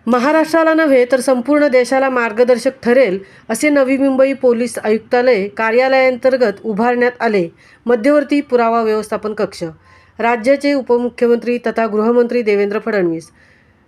महाराष्ट्राला नव्हे तर संपूर्ण देशाला मार्गदर्शक ठरेल असे नवी मुंबई पोलीस आयुक्तालय कार्यालयाअंतर्गत उभारण्यात आले मध्यवर्ती पुरावा व्यवस्थापन कक्ष। राज्याचे उपमुख्यमंत्री तथा गृहमंत्री देवेंद्र फडणवीस।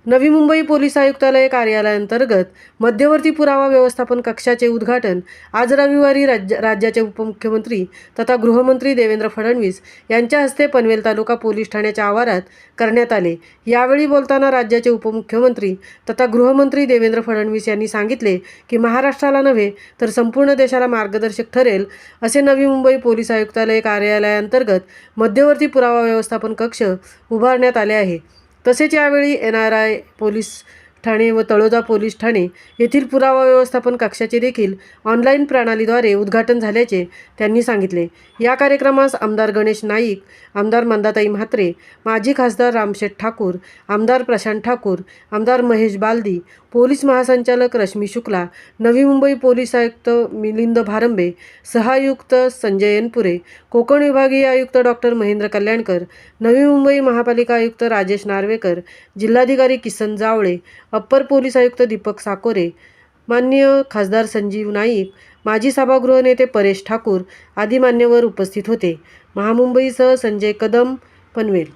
नवी मुंबई पोलीस आयुक्तालय कार्यालयाअंतर्गत मध्यवर्ती पुरावा व्यवस्थापन कक्षाचे उद्घाटन आज रविवारी राज्याचे उपमुख्यमंत्री तथा गृहमंत्री देवेंद्र फडणवीस यांच्या हस्ते पनवेल तालुका पोलीस ठाण्याच्या आवारात करण्यात आले। यावेळी बोलताना राज्याचे उपमुख्यमंत्री तथा गृहमंत्री देवेंद्र फडणवीस यांनी सांगितले की महाराष्ट्राला नव्हे तर संपूर्ण देशाला मार्गदर्शक ठरेल असे नवी मुंबई पोलीस आयुक्तालय कार्यालयाअंतर्गत मध्यवर्ती पुरावा व्यवस्थापन कक्ष उभारण्यात आले आहे। तसेच यावेळी NRI पोलीस ठाणे व तळोजा पोलीस ठाणे येथील पुरावा व्यवस्थापन कक्षाचे देखील ऑनलाईन प्रणालीद्वारे उद्घाटन झाल्याचे त्यांनी सांगितले। या कार्यक्रमास आमदार गणेश नाईक, आमदार मंदाताई म्हात्रे, माजी खासदार रामशेठ ठाकूर, आमदार प्रशांत ठाकूर, आमदार महेश बालदी, पोलीस महासंचालक रश्मी शुक्ला, नवी मुंबई पोलीस आयुक्त मिलिंद भारंबे, सहआयुक्त संजय एनपुरे, कोकण विभागीय आयुक्त डॉक्टर महेंद्र कल्याणकर, नवी मुंबई महापालिका आयुक्त राजेश नार्वेकर, जिल्हाधिकारी किसन जावळे, अप्पर पोलीस आयुक्त दीपक साकोरे, माननीय खासदार संजीव नाईक, माजी सभागृह नेते परेश ठाकूर आदी मान्यवर उपस्थित होते। महामुंबईसह संजय कदम, पनवेल।